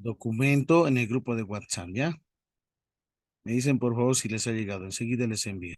documento en el grupo de WhatsApp, ¿ya? Me dicen por favor si les ha llegado. Enseguida les envío.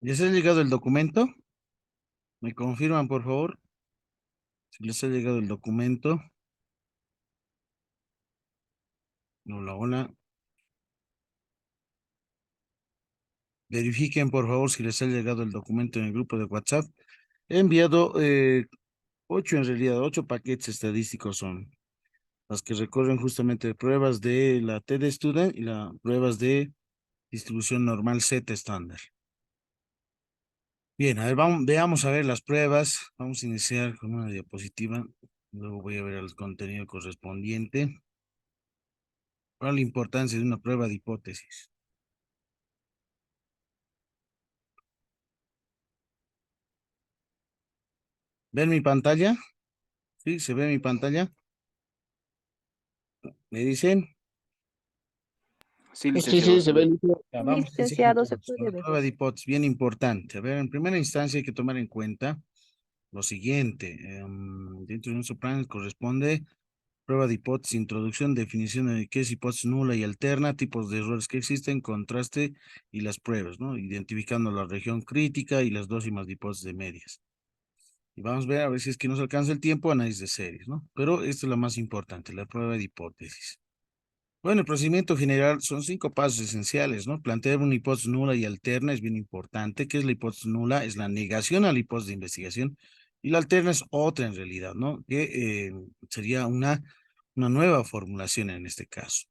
¿Les ha llegado el documento? ¿Me confirman, por favor? Si les ha llegado el documento. Hola, hola. Verifiquen, por favor, si les ha llegado el documento en el grupo de WhatsApp. He enviado 8, en realidad, 8 paquetes estadísticos son las que recorren justamente pruebas de la TD Student y las pruebas de distribución normal Z estándar. Bien, a ver, veamos a ver las pruebas. Vamos a iniciar con una diapositiva. Luego voy a ver el contenido correspondiente. ¿Cuál es la importancia de una prueba de hipótesis? ¿Ven mi pantalla? ¿Sí? ¿Se ve mi pantalla? ¿Me dicen? Sí, Sí, licenciado, sí, se se ve ve. listo. Ya, Sí, vamos a iniciar licenciado, se con puede la ver. prueba de hipótesis, bien importante. A ver, en primera instancia hay que tomar en cuenta lo siguiente. Dentro de nuestro plan corresponde prueba de hipótesis, introducción, definición de qué es hipótesis nula y alterna, tipos de errores que existen, contraste y las pruebas, ¿no? Identificando la región crítica y las dócimas de hipótesis de medias. Y vamos a ver si es que nos alcanza el tiempo, análisis de series, ¿no? Pero esta es la más importante, la prueba de hipótesis. Bueno, el procedimiento general son 5 pasos esenciales, ¿no? Plantear una hipótesis nula y alterna es bien importante. ¿Qué es la hipótesis nula? Es la negación a la hipótesis de investigación y la alterna es otra en realidad, ¿no? Que sería una nueva formulación en este caso.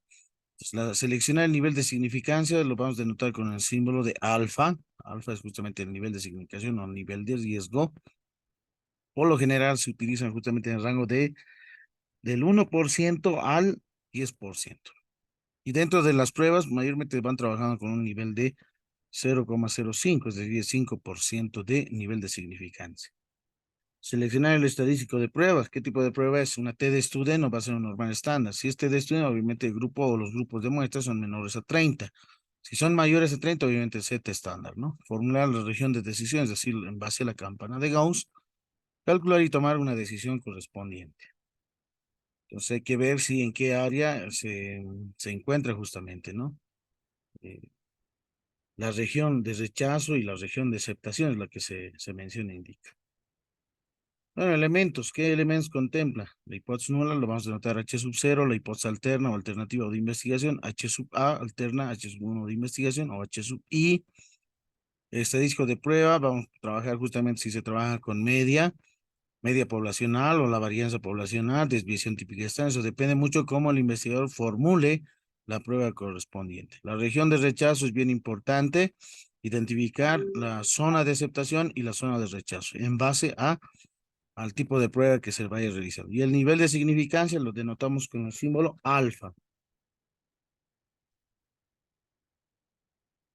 Entonces, seleccionar el nivel de significancia lo vamos a denotar con el símbolo de alfa. Alfa es justamente el nivel de significación o nivel de riesgo. Por lo general se utilizan justamente en el rango del 1% al 10%. Y dentro de las pruebas, mayormente van trabajando con un nivel de 0,05, es decir, 5% de nivel de significancia. Seleccionar el estadístico de pruebas. ¿Qué tipo de prueba es? Una TD Student o va a ser un normal estándar. Si es TD Student, obviamente el grupo o los grupos de muestras son menores a 30. Si son mayores a 30, obviamente Z estándar, ¿no? Formular la región de decisión, es decir, en base a la campana de Gauss, calcular y tomar una decisión correspondiente. Entonces hay que ver si en qué área se encuentra justamente, ¿no? Eh, La región de rechazo y la región de aceptación es la que se menciona e indica. Bueno, elementos. ¿Qué elementos contempla? La hipótesis nula lo vamos a denotar H sub 0, la hipótesis alterna o alternativa o de investigación, H sub A, alterna, H sub 1 de investigación o H sub I. Estadístico de prueba, vamos a trabajar justamente si se trabaja con media poblacional o la varianza poblacional, desviación típica estándar. Eso depende mucho cómo el investigador formule la prueba correspondiente. La región de rechazo es bien importante, identificar la zona de aceptación y la zona de rechazo en base al tipo de prueba que se vaya a realizar. Y el nivel de significancia lo denotamos con el símbolo alfa.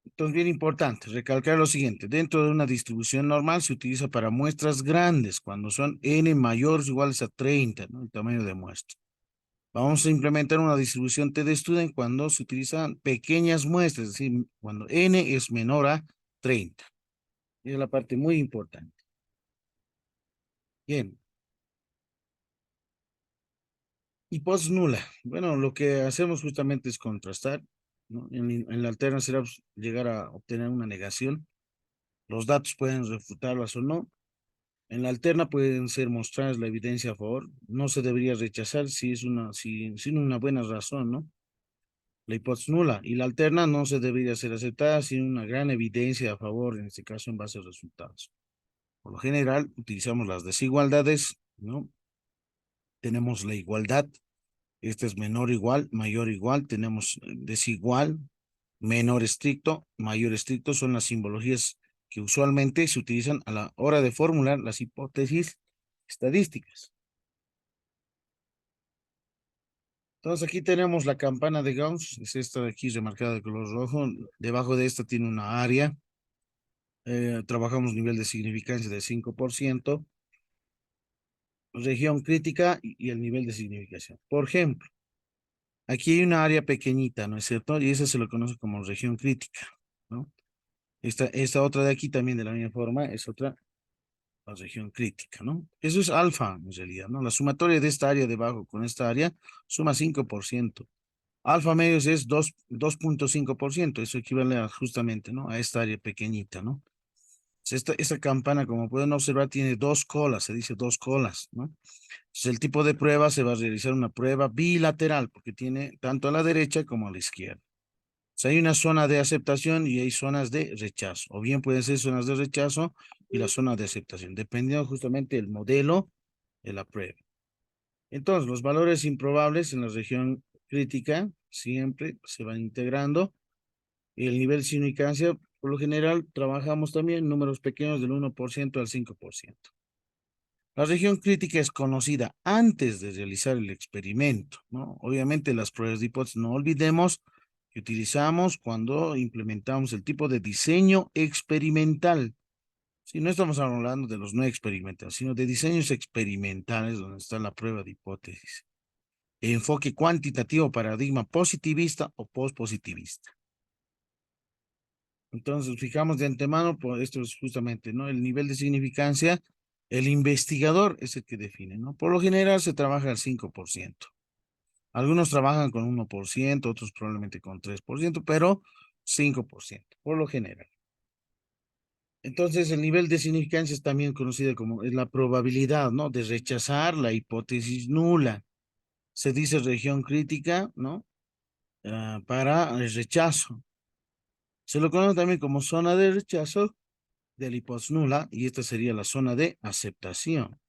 Entonces, bien importante, recalcar lo siguiente. Dentro de una distribución normal se utiliza para muestras grandes, cuando son n mayores o iguales a 30, ¿no? El tamaño de muestra. Vamos a implementar una distribución T-de-Student cuando se utilizan pequeñas muestras, es decir, cuando n es menor a 30. Es la parte muy importante. Bien. Hipótesis nula. Bueno, lo que hacemos justamente es contrastar, ¿no? En la alterna será llegar a obtener una negación. Los datos pueden refutarlas o no. En la alterna pueden ser mostradas la evidencia a favor. No se debería rechazar si es sin una buena razón, ¿no? La hipótesis nula. Y la alterna no se debería ser aceptada sin una gran evidencia a favor, en este caso en base a resultados. Por lo general, utilizamos las desigualdades, ¿no? Tenemos la igualdad. Este es menor igual, mayor igual. Tenemos desigual, menor estricto, mayor estricto. Son las simbologías que usualmente se utilizan a la hora de formular las hipótesis estadísticas. Entonces aquí tenemos la campana de Gauss, es esta de aquí remarcada de color rojo. Debajo de esta tiene una área. Trabajamos nivel de significancia de 5%, región crítica y el nivel de significación. Por ejemplo, aquí hay una área pequeñita, ¿no es cierto? Y esa se lo conoce como región crítica, ¿no? Esta otra de aquí también de la misma forma es otra, la región crítica, ¿no? Eso es alfa en realidad, ¿no? La sumatoria de esta área debajo con esta área suma 5%. Alfa medios es 2.5%, eso equivale justamente, ¿no? A esta área pequeñita, ¿no? Esta campana, como pueden observar, tiene dos colas, se dice dos colas, ¿no? Entonces, el tipo de prueba se va a realizar una prueba bilateral, porque tiene tanto a la derecha como a la izquierda. Sea, hay una zona de aceptación y hay zonas de rechazo, o bien pueden ser zonas de rechazo y la zona de aceptación, dependiendo justamente del modelo de la prueba. Entonces, los valores improbables en la región crítica siempre se van integrando. El nivel de significancia, por lo general, trabajamos también números pequeños del 1% al 5%. La región crítica es conocida antes de realizar el experimento, ¿no? Obviamente las pruebas de hipótesis no olvidemos que utilizamos cuando implementamos el tipo de diseño experimental. Si no estamos hablando de los no experimentales, sino de diseños experimentales donde está la prueba de hipótesis. Enfoque cuantitativo, paradigma positivista o postpositivista. Entonces, fijamos de antemano, por esto es justamente, ¿no? El nivel de significancia, el investigador es el que define, ¿no? Por lo general se trabaja al 5%. Algunos trabajan con 1%, otros probablemente con 3%, pero 5%, por lo general. Entonces, el nivel de significancia es también conocido como es la probabilidad, ¿no? De rechazar la hipótesis nula. Se dice región crítica, ¿no? Para el rechazo. Se lo conoce también como zona de rechazo de la hipótesis nula y esta sería la zona de aceptación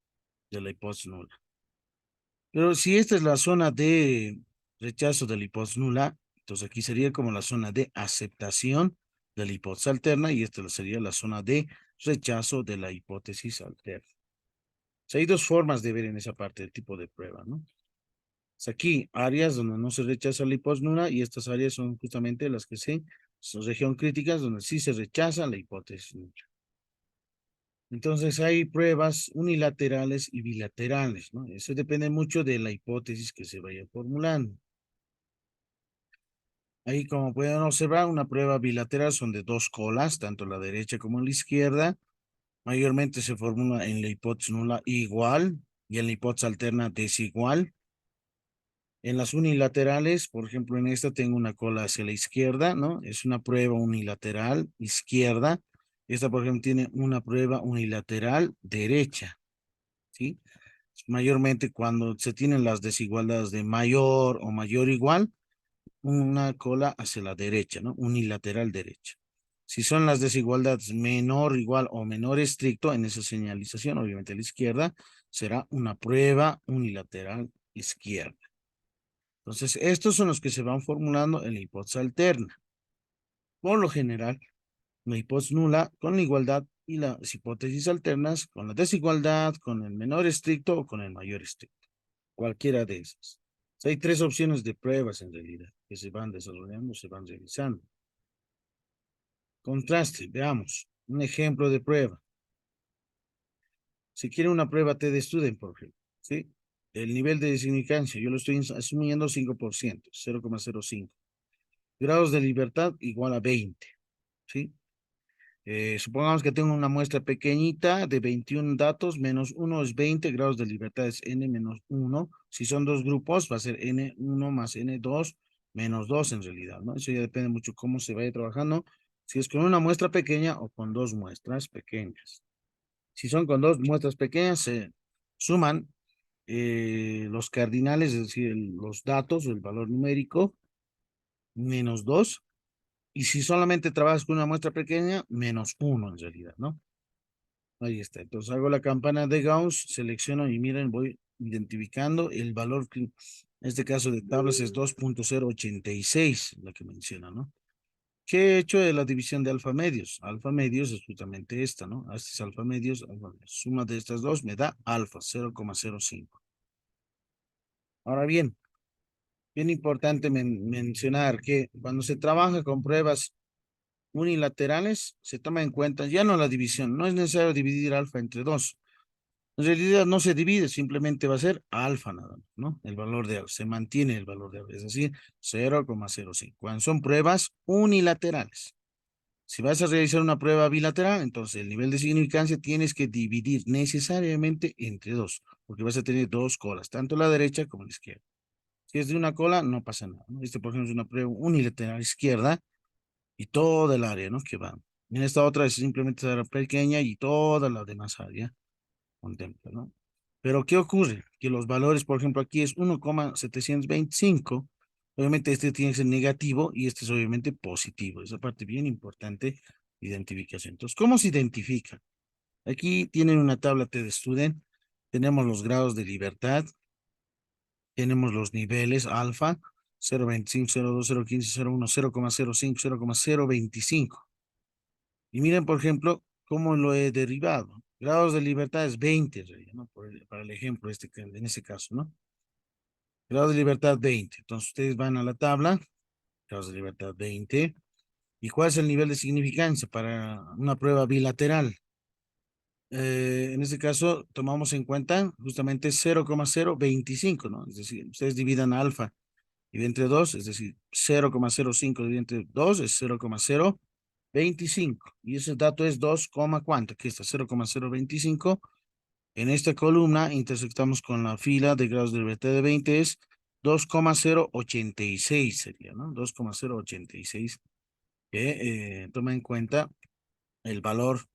de la hipótesis nula. Pero si esta es la zona de rechazo de la hipótesis nula, entonces aquí sería como la zona de aceptación de la hipótesis alterna y esta sería la zona de rechazo de la hipótesis alterna. O sea, hay dos formas de ver en esa parte del tipo de prueba, ¿no? Es aquí áreas donde no se rechaza la hipótesis nula y estas áreas son justamente las que son región críticas donde sí se rechaza la hipótesis nula. Entonces hay pruebas unilaterales y bilaterales, ¿no? Eso depende mucho de la hipótesis que se vaya formulando. Ahí, como pueden observar, una prueba bilateral son de dos colas, tanto la derecha como la izquierda. Mayormente se formula en la hipótesis nula igual y en la hipótesis alterna desigual. En las unilaterales, por ejemplo, en esta tengo una cola hacia la izquierda, ¿no? Es una prueba unilateral izquierda. Esta, por ejemplo, tiene una prueba unilateral derecha, ¿sí? Mayormente cuando se tienen las desigualdades de mayor o mayor igual, una cola hacia la derecha, ¿no? Unilateral derecha. Si son las desigualdades menor, igual o menor estricto, en esa señalización, obviamente a la izquierda, será una prueba unilateral izquierda. Entonces, estos son los que se van formulando en la hipótesis alterna. Por lo general, la hipótesis nula con la igualdad y las hipótesis alternas con la desigualdad, con el menor estricto o con el mayor estricto. Cualquiera de esas. O sea, hay tres opciones de pruebas en realidad que se van desarrollando, se van realizando. Contraste, veamos. Un ejemplo de prueba. Si quiere una prueba TD-Student, por ejemplo, ¿sí? El nivel de significancia, yo lo estoy asumiendo 5%, 0,05. Grados de libertad igual a 20, ¿sí? Supongamos que tengo una muestra pequeñita de 21 datos, menos 1 es 20, grados de libertad es n menos 1. Si son dos grupos, va a ser n1 más n2 menos 2 en realidad, ¿no? Eso ya depende mucho cómo se vaya trabajando, si es con una muestra pequeña o con dos muestras pequeñas. Si son con dos muestras pequeñas, se suman los cardinales, es decir, los datos, el valor numérico, menos 2. Y si solamente trabajas con una muestra pequeña, menos 1 en realidad, ¿no? Ahí está. Entonces hago la campana de Gauss, selecciono y miren, voy identificando el valor que en este caso de tablas es 2.086, la que menciona, ¿no? ¿Qué he hecho de la división de alfa medios? Alfa medios es justamente esta, ¿no? Este es alfa medios, suma de estas dos me da alfa, 0,05. Ahora bien, bien importante mencionar que cuando se trabaja con pruebas unilaterales, se toma en cuenta ya no la división, no es necesario dividir alfa entre dos. En realidad no se divide, simplemente va a ser alfa nada más, ¿no? El valor de alfa, se mantiene el valor de alfa, es decir, 0,05. Cuando son pruebas unilaterales. Si vas a realizar una prueba bilateral, entonces el nivel de significancia tienes que dividir necesariamente entre dos, porque vas a tener dos colas, tanto la derecha como la izquierda. Si es de una cola, no pasa nada, ¿no? Este, por ejemplo, es una prueba unilateral izquierda y toda el área, ¿no? Que va. En esta otra es simplemente área pequeña y toda la demás área contempla, ¿no? Pero ¿qué ocurre? Que los valores, por ejemplo, aquí es 1,725. Obviamente este tiene que ser negativo y este es obviamente positivo. Esa parte bien importante, identificación. Entonces, ¿cómo se identifica? Aquí tienen una tabla TDStudent. Tenemos los grados de libertad. Tenemos los niveles alfa, 0,25, 0,2, 0,15, 0,1, 0,05, 0,025. Y miren, por ejemplo, cómo lo he derivado. Grados de libertad es 20, en realidad, ¿no? Para el ejemplo, en ese caso, ¿no? Grado de libertad 20. Entonces, ustedes van a la tabla, grados de libertad 20. ¿Y cuál es el nivel de significancia para una prueba bilateral? En este caso, tomamos en cuenta justamente 0,025, ¿no? Es decir, ustedes dividan alfa dividido entre 2, es decir, 0,05 dividido entre 2 es 0,025. Y ese dato es 2, ¿cuánto? Aquí está, 0,025. En esta columna intersectamos con la fila de grados de libertad de 20, es 2,086 sería, ¿no? 2,086, que toma en cuenta el valor,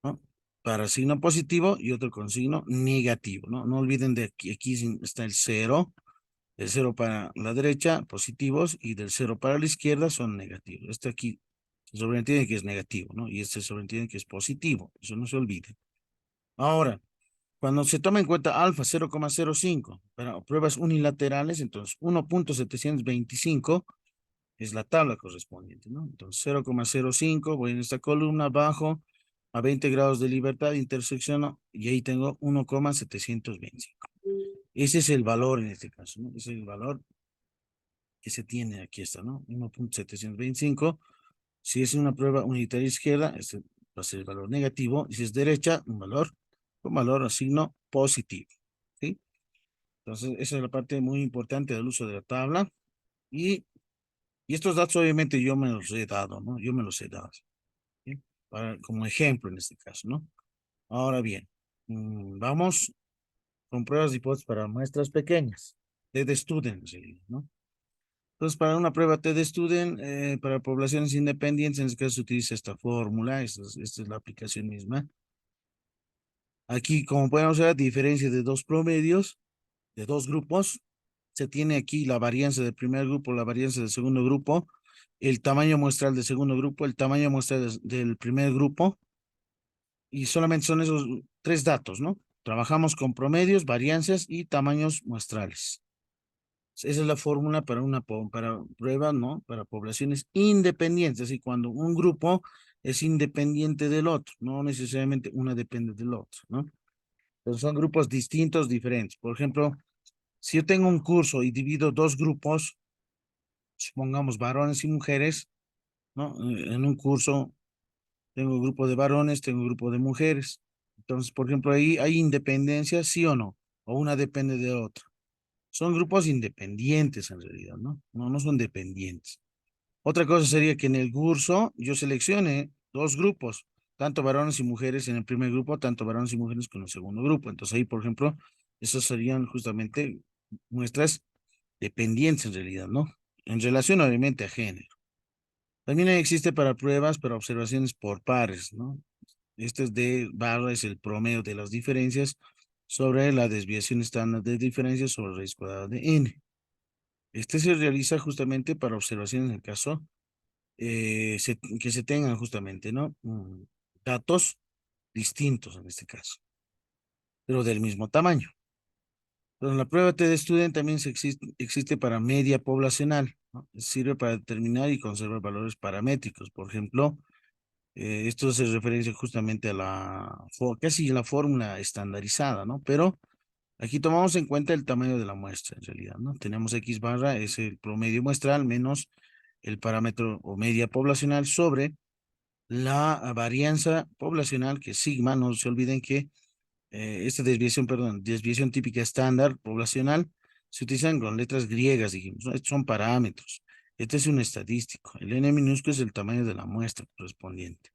¿no? Para signo positivo y otro con signo negativo, ¿no? No olviden de aquí está el cero para la derecha, positivos, y del cero para la izquierda son negativos. Este aquí se sobreentiende que es negativo, ¿no? Y este se sobreentiende que es positivo, eso no se olvide. Ahora, cuando se toma en cuenta alfa 0,05 para pruebas unilaterales, entonces 1,725 es la tabla correspondiente, ¿no? Entonces 0,05, voy en esta columna, bajo a 20 grados de libertad, intersecciono y ahí tengo 1,725. Ese es el valor en este caso, ¿no? Ese es el valor que se tiene, aquí está, ¿no? 1,725. Si es una prueba unitaria izquierda, este va a ser el valor negativo, y si es derecha, un valor a signo positivo, ¿sí? Entonces, esa es la parte muy importante del uso de la tabla. Y, y estos datos obviamente yo me los he dado, ¿no? Yo me los he dado, ¿sí? Como ejemplo en este caso, ¿no? Ahora bien, vamos con pruebas de hipótesis para muestras pequeñas, de student, ¿no? Entonces, para una prueba TD-Student, para poblaciones independientes, en este caso se utiliza esta fórmula, esta es la aplicación misma. Aquí, como podemos ver, a diferencia de dos promedios, de dos grupos, se tiene aquí la varianza del primer grupo, la varianza del segundo grupo, el tamaño muestral del segundo grupo, el tamaño muestral del primer grupo, y solamente son esos tres datos, ¿no? Trabajamos con promedios, varianzas y tamaños muestrales. Esa es la fórmula para para prueba, ¿no? Para poblaciones independientes, y cuando un grupo es independiente del otro, no necesariamente una depende del otro, ¿no? Entonces son grupos distintos, diferentes. Por ejemplo, si yo tengo un curso y divido dos grupos, supongamos varones y mujeres, ¿no? En un curso tengo un grupo de varones, tengo un grupo de mujeres. Entonces, por ejemplo, ahí hay independencia, sí o no, o una depende de otra. Son grupos independientes en realidad, ¿no? No son dependientes. Otra cosa sería que en el curso yo seleccione dos grupos, tanto varones y mujeres en el primer grupo, tanto varones y mujeres con el segundo grupo. Entonces ahí, por ejemplo, esos serían justamente muestras dependientes en realidad, ¿no? En relación obviamente a género. También existe para pruebas, para observaciones por pares, ¿no? Este es de barra es el promedio de las diferencias sobre la desviación estándar de diferencias sobre raíz cuadrada de n. Este se realiza justamente para observaciones en el caso que se tengan justamente, ¿no? Datos distintos en este caso, pero del mismo tamaño. Pero en la prueba de Student también existe para media poblacional, ¿no? Sirve para determinar y conservar valores paramétricos. Por ejemplo, esto se referencia justamente a casi la fórmula estandarizada, ¿no? Pero aquí tomamos en cuenta el tamaño de la muestra, en realidad, ¿no? Tenemos X barra, es el promedio muestral, menos el parámetro o media poblacional sobre la varianza poblacional, que es sigma. No se olviden que esta desviación, perdón, desviación típica estándar poblacional, se utilizan con letras griegas, dijimos, ¿no? Estos son parámetros. Este es un estadístico. El n minúsculo es el tamaño de la muestra correspondiente.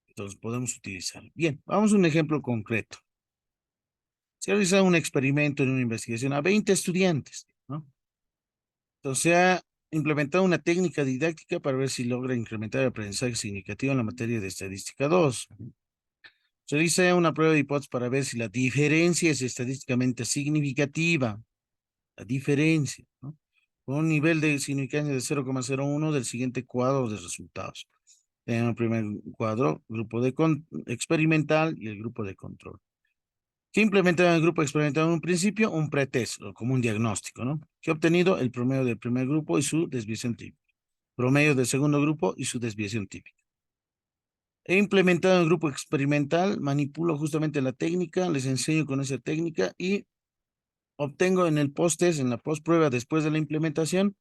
Entonces podemos utilizar. Bien, vamos a un ejemplo concreto. Se ha realizado un experimento en una investigación a 20 estudiantes, ¿no? Entonces implementar una técnica didáctica para ver si logra incrementar el aprendizaje significativo en la materia de estadística 2. Realiza una prueba de hipótesis para ver si la diferencia es estadísticamente significativa. La diferencia, ¿no? Con un nivel de significancia de 0,01 del siguiente cuadro de resultados. En el primer cuadro, grupo de experimental y el grupo de control. ¿Qué implementa en el grupo experimental en un principio? Un pretest, o como un diagnóstico, ¿no? ¿Qué ha obtenido? El promedio del primer grupo y su desviación típica. Promedio del segundo grupo y su desviación típica. He implementado en el grupo experimental, manipulo justamente la técnica, les enseño con esa técnica y obtengo en el post-test, en la post-prueba después de la implementación,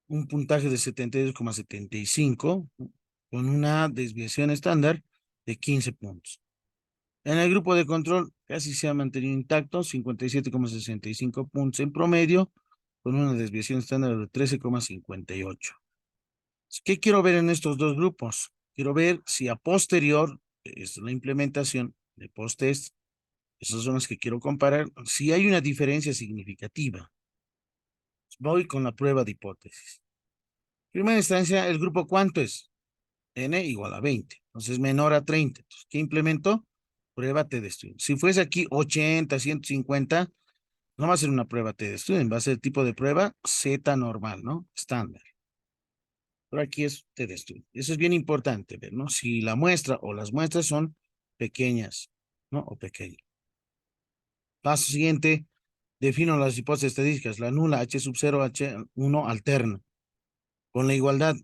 un puntaje de 72,75 con una desviación estándar de 15 puntos. En el grupo de control casi se ha mantenido intacto, 57,65 puntos en promedio, con una desviación estándar de 13,58. ¿Qué quiero ver en estos dos grupos? Quiero ver si a posterior, es la implementación de post-test, esas son las que quiero comparar, si hay una diferencia significativa. Voy con la prueba de hipótesis. Primera instancia, ¿el grupo cuánto es? N igual a 20, entonces menor a 30. Entonces, ¿qué implementó? Prueba T de Student. Si fuese aquí 80, 150, no va a ser una prueba T de Student, va a ser tipo de prueba Z normal, ¿no? Estándar. Pero aquí es T de Student. Eso es bien importante ver, ¿no? Si la muestra o las muestras son pequeñas, ¿no? O pequeñas. Paso siguiente, defino las hipótesis estadísticas. La nula H sub 0, H1 alterna. Con la igualdad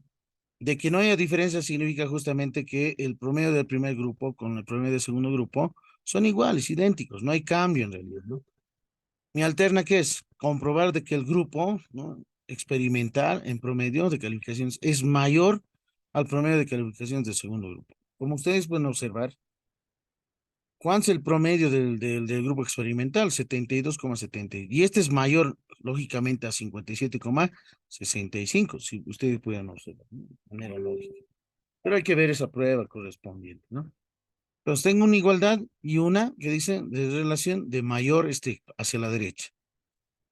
de que no haya diferencia significa justamente que el promedio del primer grupo con el promedio del segundo grupo son iguales, idénticos, no hay cambio en realidad, ¿no? Mi alterna, ¿qué es? Comprobar de que el grupo, ¿no? Experimental en promedio de calificaciones es mayor al promedio de calificaciones del segundo grupo. Como ustedes pueden observar, ¿cuál es el promedio del grupo experimental? 72,70. Y este es mayor, lógicamente, a 57,65, si ustedes pueden observar, ¿no? De manera lógica. Pero hay que ver esa prueba correspondiente, ¿no? Entonces tengo una igualdad y una que dice de relación de mayor hacia la derecha.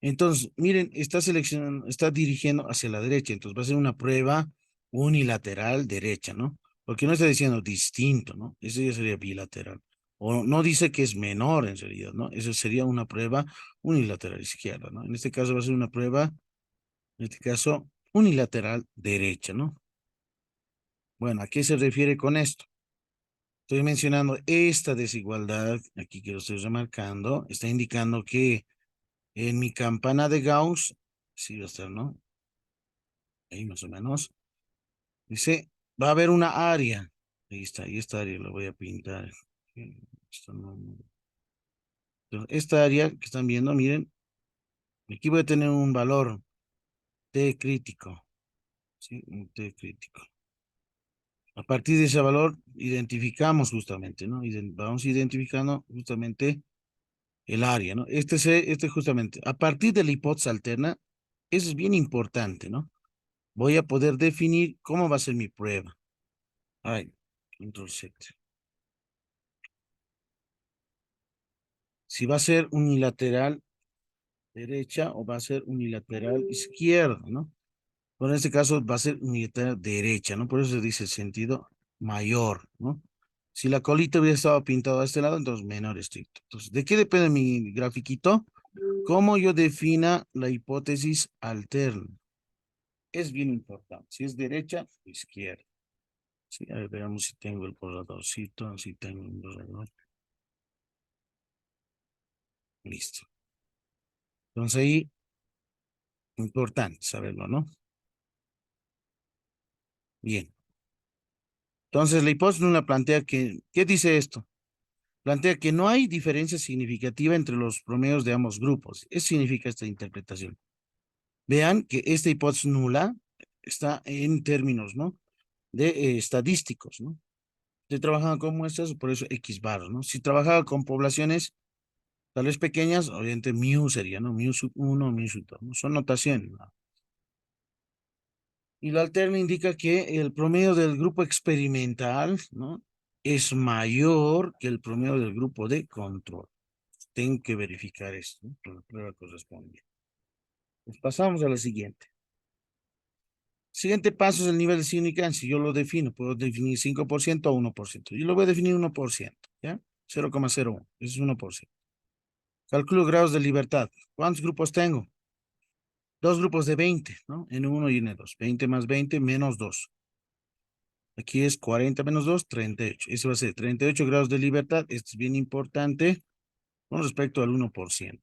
Entonces, miren, está seleccionando, está dirigiendo hacia la derecha. Entonces va a ser una prueba unilateral derecha, ¿no? Porque no está diciendo distinto, ¿no? Eso ya sería bilateral. O no dice que es menor en realidad, ¿no? Eso sería una prueba unilateral izquierda, ¿no? En este caso va a ser una prueba, en este caso, unilateral derecha, ¿no? Bueno, ¿a qué se refiere con esto? Estoy mencionando esta desigualdad, aquí que lo estoy remarcando, está indicando que en mi campana de Gauss, sí va a estar, ¿no? Ahí más o menos, dice, va a haber una área, ahí está, y esta área la voy a pintar. Esto entonces, esta área que están viendo, miren, aquí voy a tener un valor T crítico, ¿sí? Un T crítico. A partir de ese valor, identificamos justamente, ¿no? Vamos identificando justamente el área, ¿no? Este justamente, a partir de la hipótesis alterna, eso es bien importante, ¿no? Voy a poder definir cómo va a ser mi prueba. Ay, control Z. Si va a ser unilateral derecha o va a ser unilateral izquierda, ¿no? Pero en este caso va a ser unilateral derecha, ¿no? Por eso se dice sentido mayor, ¿no? Si la colita hubiera estado pintada a este lado, entonces menor estricto. Entonces, ¿de qué depende mi grafiquito? Cómo yo defina la hipótesis alterna. Es bien importante. Si es derecha o izquierda. Sí, a ver, veamos si tengo el borradorcito, si tengo un borrador. Listo. Entonces ahí, importante saberlo, ¿no? Bien. Entonces la hipótesis no la plantea que, ¿qué dice esto? Plantea que no hay diferencia significativa entre los promedios de ambos grupos. Eso significa esta interpretación. Vean que esta hipótesis nula está en términos, ¿no? De estadísticos, ¿no? Estoy trabajando con muestras, por eso X bar, ¿no? Si trabajaba con poblaciones tal vez pequeñas, obviamente mu sería, ¿no? Mu sub 1, mu sub 2, ¿no? Son notaciones, ¿no? Y la alterna indica que el promedio del grupo experimental, ¿no? Es mayor que el promedio del grupo de control. Tengo que verificar esto, ¿no? Con la prueba correspondiente. Pues pasamos a la siguiente. Siguiente paso es el nivel de significancia. Yo lo defino, puedo definir 5% o 1%. Yo lo voy a definir 1%, ¿ya? 0,01, eso es 1%. Calculo grados de libertad. ¿Cuántos grupos tengo? Dos grupos de 20, ¿no? N1 y N2. 20 más 20 menos 2. Aquí es 40 menos 2, 38. Eso va a ser 38 grados de libertad. Esto es bien importante con respecto al 1%.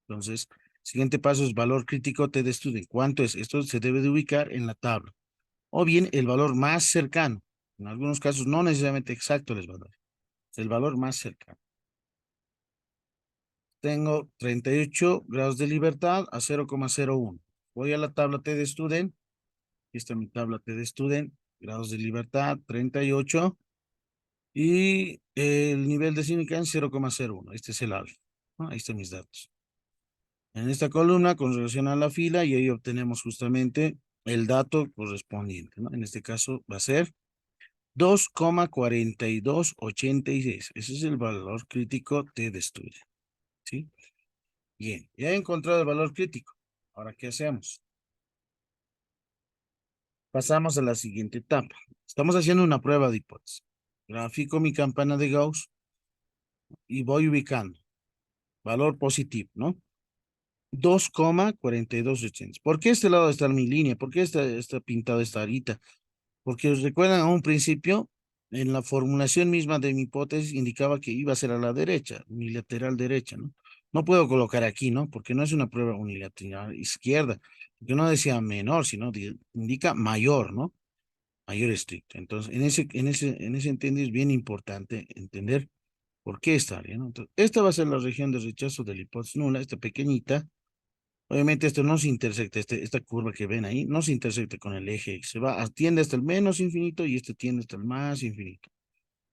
Entonces, siguiente paso es valor crítico T de Student. ¿Cuánto es? Esto se debe de ubicar en la tabla. O bien el valor más cercano. En algunos casos no necesariamente exacto les va a dar. Es el valor más cercano. Tengo 38 grados de libertad a 0,01. Voy a la tabla T de Student. Aquí está mi tabla T de Student. Grados de libertad, 38. Y el nivel de significancia 0,01. Este es el alfa, ¿no? Ahí están mis datos. En esta columna, con relación a la fila, y ahí obtenemos justamente el dato correspondiente, ¿no? En este caso va a ser 2,4286. Ese es el valor crítico T de estudio, ¿sí? Bien, ya he encontrado el valor crítico. Ahora, ¿qué hacemos? Pasamos a la siguiente etapa. Estamos haciendo una prueba de hipótesis. Grafico mi campana de Gauss y voy ubicando valor positivo, ¿no? 2,4280. ¿Por qué este lado está mi línea? ¿Por qué está pintada esta arita? Porque recuerdan a un principio, en la formulación misma de mi hipótesis indicaba que iba a ser a la derecha, unilateral derecha, ¿no? No puedo colocar aquí, ¿no? Porque no es una prueba unilateral izquierda, porque no decía menor, sino indica mayor, ¿no? Mayor estricto. Entonces, en ese entendido es bien importante entender por qué esta área, ¿no? Entonces, esta va a ser la región de rechazo de la hipótesis nula, esta pequeñita. Obviamente esto no se intersecta, esta curva que ven ahí, no se intersecta con el eje, se va, tiende hasta el menos infinito y este tiende hasta el más infinito.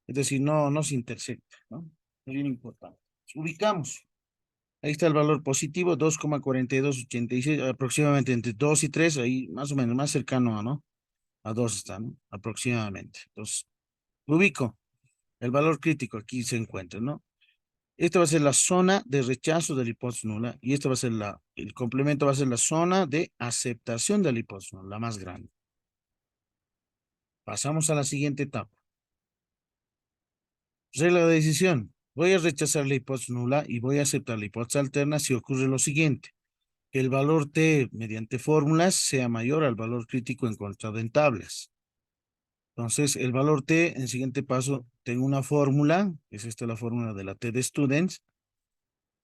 Es decir, no se intersecta, ¿no? Es bien importante. Ubicamos. Ahí está el valor positivo, 2,4286, aproximadamente entre 2 y 3, ahí más o menos, más cercano a, ¿no? A 2 está, ¿no? Aproximadamente. Entonces, ubico. El valor crítico aquí se encuentra, ¿no? Esta va a ser la zona de rechazo de la hipótesis nula y esta va a ser el complemento va a ser la zona de aceptación de la hipótesis nula, la más grande. Pasamos a la siguiente etapa. Regla de decisión. Voy a rechazar la hipótesis nula y voy a aceptar la hipótesis alterna si ocurre lo siguiente. Que el valor T mediante fórmulas sea mayor al valor crítico encontrado en tablas. Entonces, el valor T, en el siguiente paso, tengo una fórmula, es esta la fórmula de la T de Students.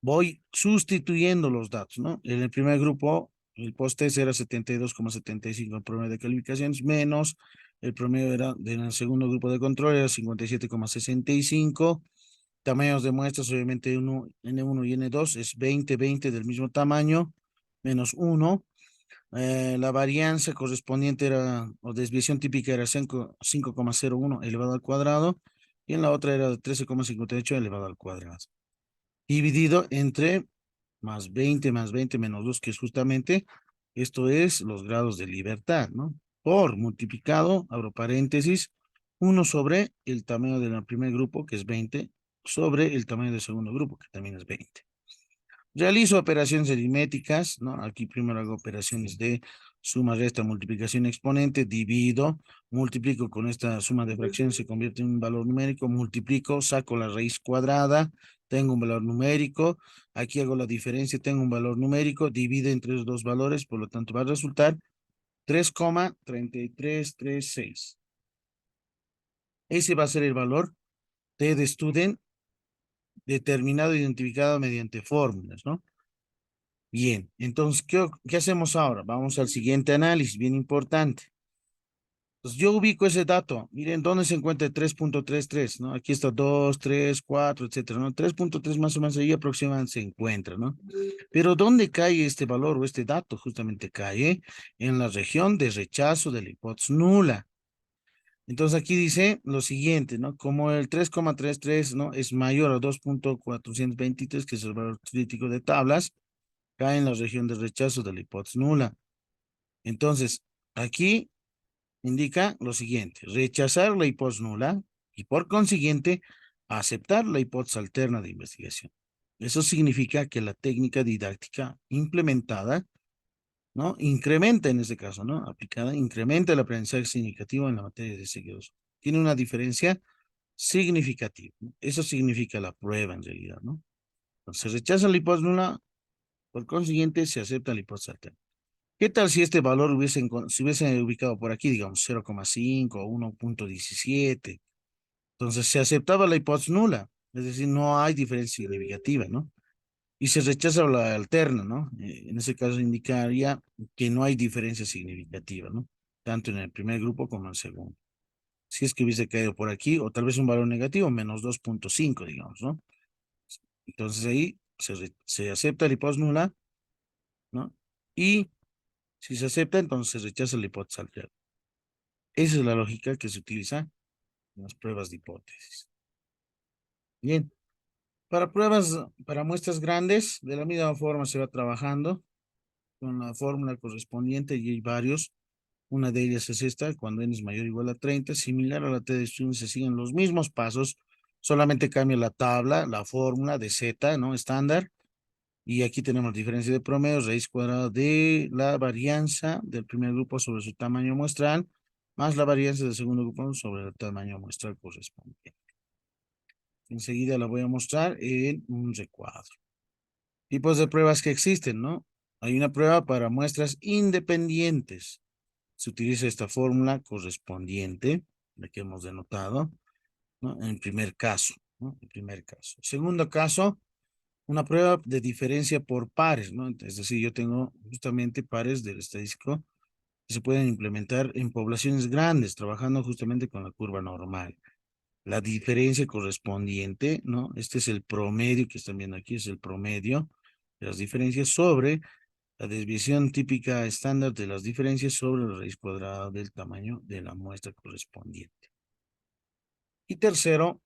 Voy sustituyendo los datos, ¿no? En el primer grupo, el post-test era 72,75 el promedio de calificaciones, menos el promedio era en el segundo grupo de control, era 57,65. Tamaños de muestras, obviamente N1 y N2 es 20, 20 del mismo tamaño, menos 1. La varianza correspondiente era, o desviación típica era 5,01 elevado al cuadrado, y en la otra era 13,58 elevado al cuadrado. Dividido entre más 20 menos 2, que es justamente, esto es los grados de libertad, ¿no? Por multiplicado, abro paréntesis, 1 sobre el tamaño del primer grupo, que es 20, sobre el tamaño del segundo grupo, que también es 20. Realizo operaciones aritméticas, ¿no? Aquí primero hago operaciones de suma, resta, multiplicación, exponente, divido, multiplico con esta suma de fracciones, se convierte en un valor numérico, multiplico, saco la raíz cuadrada, tengo un valor numérico, aquí hago la diferencia, tengo un valor numérico, divido entre los dos valores, por lo tanto va a resultar 3,3336. Ese va a ser el valor T de student determinado, identificado mediante fórmulas, ¿no? Bien, entonces, ¿qué hacemos ahora? Vamos al siguiente análisis, bien importante. Entonces, yo ubico ese dato. Miren, ¿dónde se encuentra el 3,33, ¿no? Aquí está 2, 3, 4, etcétera, ¿no? 3,3 más o menos ahí aproximadamente se encuentra, ¿no? Pero ¿dónde cae este valor o este dato? Justamente cae en la región de rechazo de la hipótesis nula. Entonces, aquí dice lo siguiente, ¿no? Como el 3,33, ¿no? Es mayor a 2,423, que es el valor crítico de tablas, cae en la región de rechazo de la hipótesis nula. Entonces, aquí indica lo siguiente, rechazar la hipótesis nula y por consiguiente aceptar la hipótesis alterna de investigación. Eso significa que la técnica didáctica implementada ¿no? Incrementa en este caso, ¿no? Aplicada, incrementa el aprendizaje significativo en la materia de seguidores. Tiene una diferencia significativa, ¿no? Eso significa la prueba en realidad, ¿no? Entonces, se rechaza la hipótesis nula, por consiguiente, se acepta la hipótesis alterna. ¿Qué tal si este valor se hubiese ubicado por aquí, digamos, 0,5 o 1,17? Entonces, se aceptaba la hipótesis nula, es decir, no hay diferencia significativa, ¿no? Y se rechaza la alterna, ¿no? En ese caso indicaría que no hay diferencia significativa, ¿no? Tanto en el primer grupo como en el segundo. Si es que hubiese caído por aquí, o tal vez un valor negativo, menos 2,5, digamos, ¿no? Entonces ahí se acepta la hipótesis nula, ¿no? Y si se acepta, entonces se rechaza la hipótesis alterna. Esa es la lógica que se utiliza en las pruebas de hipótesis. Bien, para pruebas, para muestras grandes, de la misma forma se va trabajando con la fórmula correspondiente y hay varios. Una de ellas es esta, cuando n es mayor o igual a 30, similar a la t de String, se siguen los mismos pasos, solamente cambia la tabla, la fórmula de z, ¿no? Estándar, y aquí tenemos diferencia de promedio, raíz cuadrada de la varianza del primer grupo sobre su tamaño muestral, más la varianza del segundo grupo sobre el tamaño muestral correspondiente. Enseguida la voy a mostrar en un recuadro. Tipos de pruebas que existen, ¿no? Hay una prueba para muestras independientes. Se utiliza esta fórmula correspondiente, la que hemos denotado, ¿no? En primer caso, ¿no? En primer caso. Segundo caso, una prueba de diferencia por pares, ¿no? Es decir, yo tengo justamente pares del estadístico que se pueden implementar en poblaciones grandes, trabajando justamente con la curva normal. La diferencia correspondiente, ¿no? Este es el promedio que están viendo aquí, es el promedio de las diferencias sobre la desviación típica estándar de las diferencias sobre la raíz cuadrada del tamaño de la muestra correspondiente. Y tercero,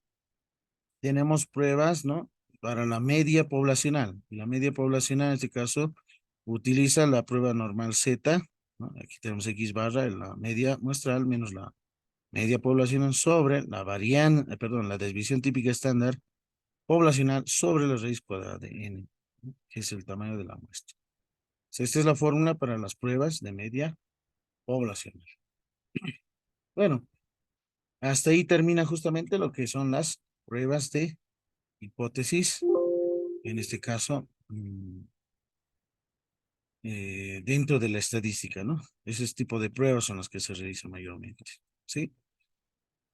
tenemos pruebas, ¿no? Para la media poblacional. La media poblacional, en este caso, utiliza la prueba normal Z, ¿no? Aquí tenemos X barra, la media muestral menos la media poblacional sobre la perdón, la desviación típica estándar poblacional sobre la raíz cuadrada de n, ¿no? Que es el tamaño de la muestra. Esta es la fórmula para las pruebas de media poblacional. Bueno, hasta ahí termina justamente lo que son las pruebas de hipótesis. En este caso, dentro de la estadística, ¿no? Ese tipo de pruebas son las que se realizan mayormente, ¿sí?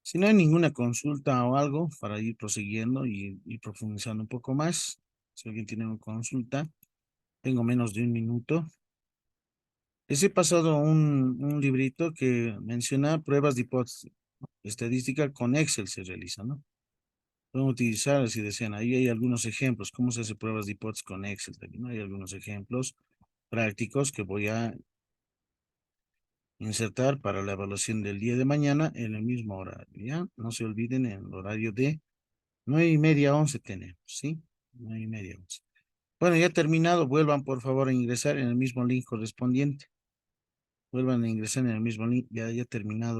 Si no hay ninguna consulta o algo para ir prosiguiendo y profundizando un poco más, si alguien tiene una consulta, tengo menos de un minuto. Les he pasado un librito que menciona pruebas de hipótesis. Estadística con Excel se realiza, ¿no? Pueden utilizar, si desean, ahí hay algunos ejemplos, cómo se hace pruebas de hipótesis con Excel también, ¿no? Hay algunos ejemplos prácticos que voy a insertar para la evaluación del día de mañana en el mismo horario, ¿ya? No se olviden en el horario de 9:30 a 11 tenemos, ¿sí? 9:30 a 11. Bueno, ya terminado, vuelvan por favor a ingresar en el mismo link correspondiente. Vuelvan a ingresar en el mismo link, ya terminado.